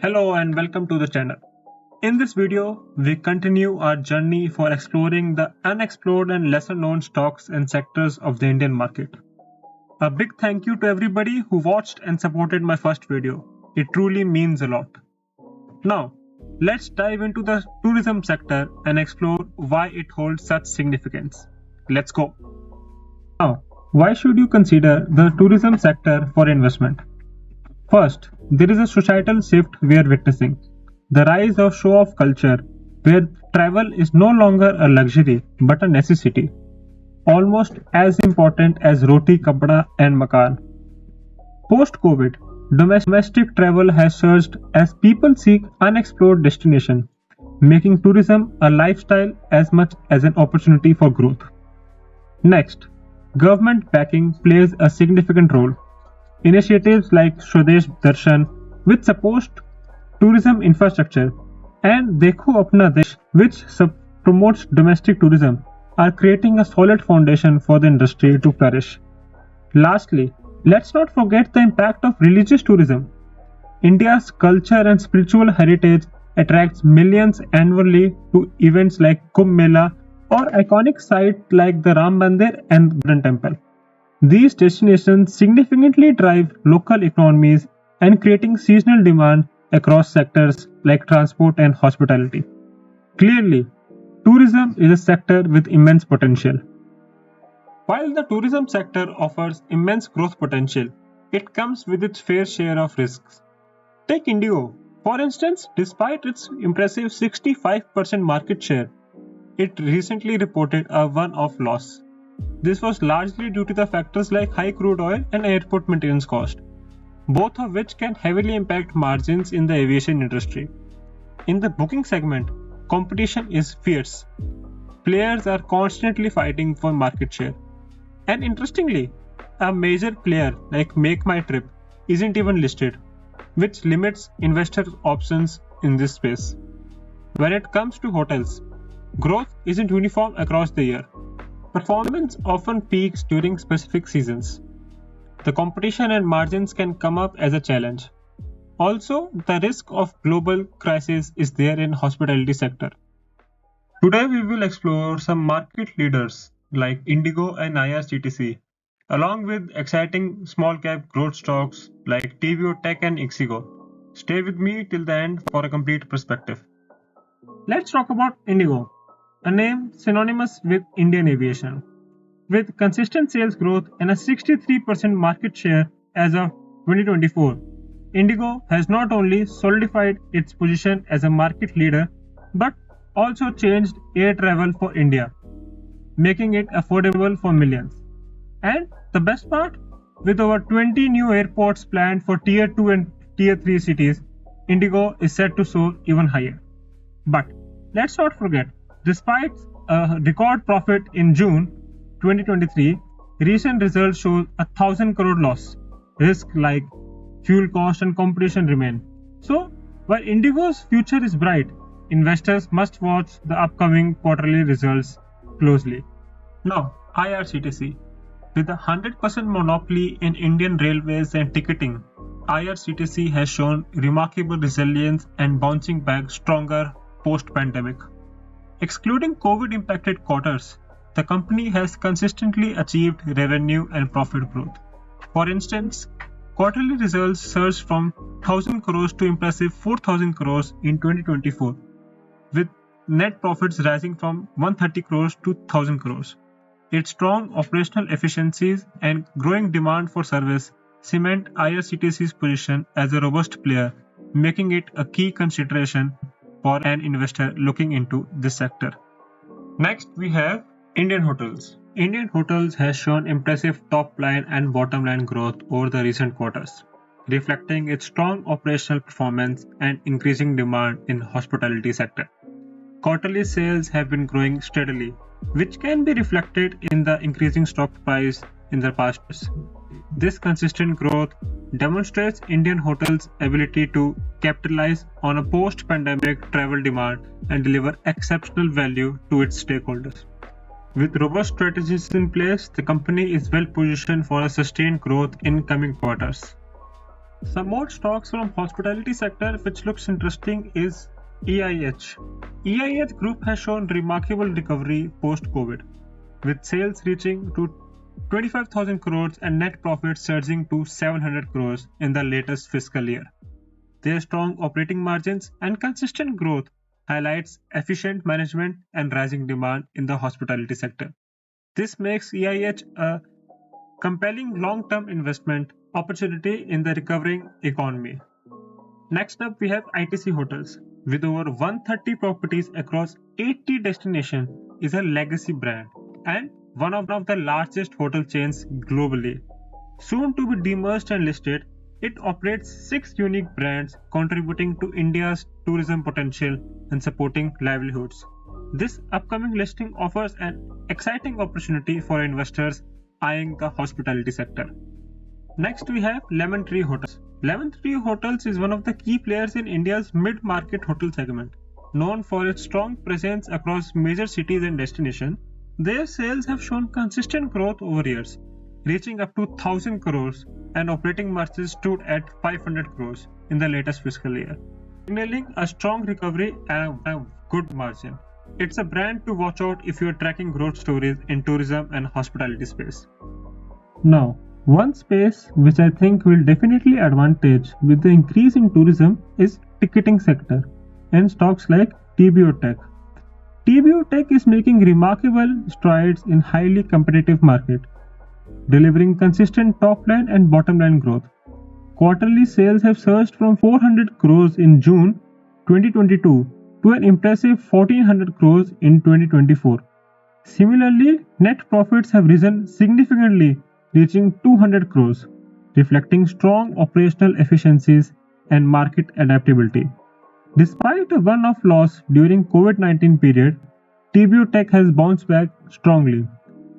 Hello and welcome to the channel. In this video, we continue our journey for exploring the unexplored and lesser known stocks and sectors of the Indian market. A big thank you to everybody who watched and supported my first video. It truly means a lot. Now, let's dive into the tourism sector and explore why it holds such significance. Let's go. Now, why should you consider the tourism sector for investment? First, there is a societal shift we are witnessing. The rise of show off culture, where travel is no longer a luxury but a necessity, almost as important as roti, kapda, and makan. Post COVID, domestic travel has surged as people seek unexplored destinations, making tourism a lifestyle as much as an opportunity for growth. Next, government backing plays a significant role. Initiatives like Swadesh Darshan, which supports tourism infrastructure, and Dekho Apna Desh, which promotes domestic tourism, are creating a solid foundation for the industry to flourish. Lastly, let's not forget the impact of religious tourism. India's culture and spiritual heritage attracts millions annually to events like Kumbh Mela or iconic sites like the Ram Mandir and Golden Temple. These destinations significantly drive local economies and creating seasonal demand across sectors like transport and hospitality. Clearly, tourism is a sector with immense potential. While the tourism sector offers immense growth potential, it comes with its fair share of risks. Take Indigo, for instance, despite its impressive 65% market share, it recently reported a one-off loss. This was largely due to the factors like high crude oil and airport maintenance cost, both of which can heavily impact margins in the aviation industry. In the booking segment, competition is fierce. Players are constantly fighting for market share. And interestingly, a major player like Make My Trip isn't even listed, which limits investor options in this space. When it comes to hotels, growth isn't uniform across the year. Performance often peaks during specific seasons. The competition and margins can come up as a challenge. Also, the risk of global crisis is there in hospitality sector. Today we will explore some market leaders like Indigo and IRCTC, along with exciting small cap growth stocks like TVO Tech and Ixigo. Stay with me till the end for a complete perspective. Let's talk about Indigo, a name synonymous with Indian aviation. With consistent sales growth and a 63% market share as of 2024, Indigo has not only solidified its position as a market leader but also changed air travel for India, making it affordable for millions. And the best part? With over 20 new airports planned for Tier 2 and Tier 3 cities, Indigo is set to soar even higher. But let's not forget, despite a record profit in June 2023, recent results show 1,000 crore loss. Risk like fuel cost and competition remain. So, while Indigo's future is bright, investors must watch the upcoming quarterly results closely. Now, IRCTC. With a 100% monopoly in Indian railways and ticketing, IRCTC has shown remarkable resilience and bouncing back stronger post-pandemic. Excluding COVID-impacted quarters, the company has consistently achieved revenue and profit growth. For instance, quarterly results surged from 1,000 crores to impressive 4,000 crores in 2024, with net profits rising from 130 crores to 1,000 crores. Its strong operational efficiencies and growing demand for service cement IRCTC's position as a robust player, making it a key consideration for an investor looking into this sector. Next, we have Indian Hotels. Indian Hotels has shown impressive top line and bottom line growth over the recent quarters, reflecting its strong operational performance and increasing demand in hospitality sector. Quarterly sales have been growing steadily, which can be reflected in the increasing stock price in the past years. This consistent growth demonstrates Indian Hotels' ability to capitalize on a post-pandemic travel demand and deliver exceptional value to its stakeholders. With robust strategies in place, the company is well positioned for a sustained growth in coming quarters. Some more stocks from hospitality sector which looks interesting is EIH. EIH group has shown remarkable recovery post-COVID, with sales reaching to 25,000 crores and net profit surging to 700 crores in the latest fiscal year. Their strong operating margins and consistent growth highlights efficient management and rising demand in the hospitality sector. This makes EIH a compelling long-term investment opportunity in the recovering economy. Next up, we have ITC Hotels. With over 130 properties across 80 destinations, is a legacy brand and one of the largest hotel chains globally. Soon to be demerged and listed, it operates 6 unique brands contributing to India's tourism potential and supporting livelihoods. This upcoming listing offers an exciting opportunity for investors eyeing the hospitality sector. Next, we have Lemon Tree Hotels. Lemon Tree Hotels is one of the key players in India's mid-market hotel segment. Known for its strong presence across major cities and destinations, their sales have shown consistent growth over years, reaching up to 1,000 crores and operating margins stood at 500 crores in the latest fiscal year, signaling a strong recovery and a good margin. It's a brand to watch out if you are tracking growth stories in tourism and hospitality space. Now, one space which I think will definitely advantage with the increase in tourism is ticketing sector and stocks like TBO Tech. TBO Tech is making remarkable strides in highly competitive market, delivering consistent top line and bottom line growth. Quarterly sales have surged from 400 crores in June 2022 to an impressive 1400 crores in 2024. Similarly, net profits have risen significantly, reaching 200 crores, reflecting strong operational efficiencies and market adaptability. Despite a one-off loss during COVID-19 period, TBO Tech has bounced back strongly,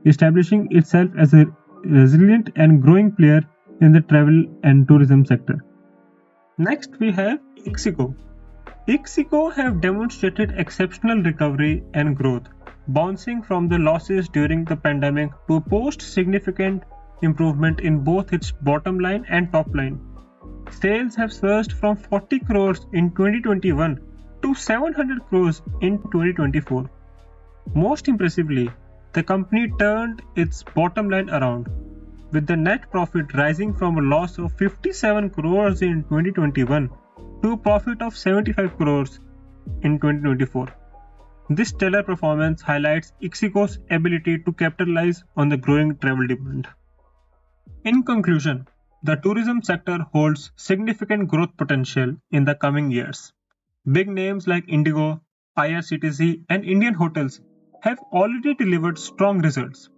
establishing itself as a resilient and growing player in the travel and tourism sector. Next, we have ixigo. ixigo have demonstrated exceptional recovery and growth, bouncing from the losses during the pandemic to post significant improvement in both its bottom line and top line. Sales have surged from 40 crores in 2021 to 700 crores in 2024. Most impressively, the company turned its bottom line around, with the net profit rising from a loss of 57 crores in 2021 to a profit of 75 crores in 2024. This stellar performance highlights ixigo's ability to capitalize on the growing travel demand. In conclusion, the tourism sector holds significant growth potential in the coming years. Big names like Indigo, IRCTC, and Indian hotels have already delivered strong results,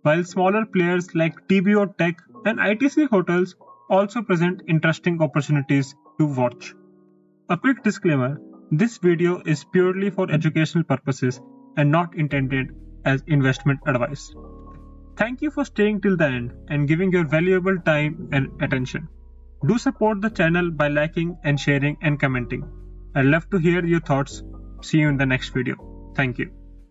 while smaller players like TBO Tech and ITC Hotels also present interesting opportunities to watch. A quick disclaimer, this video is purely for educational purposes and not intended as investment advice. Thank you for staying till the end and giving your valuable time and attention. Do support the channel by liking and sharing and commenting. I'd love to hear your thoughts. See you in the next video. Thank you.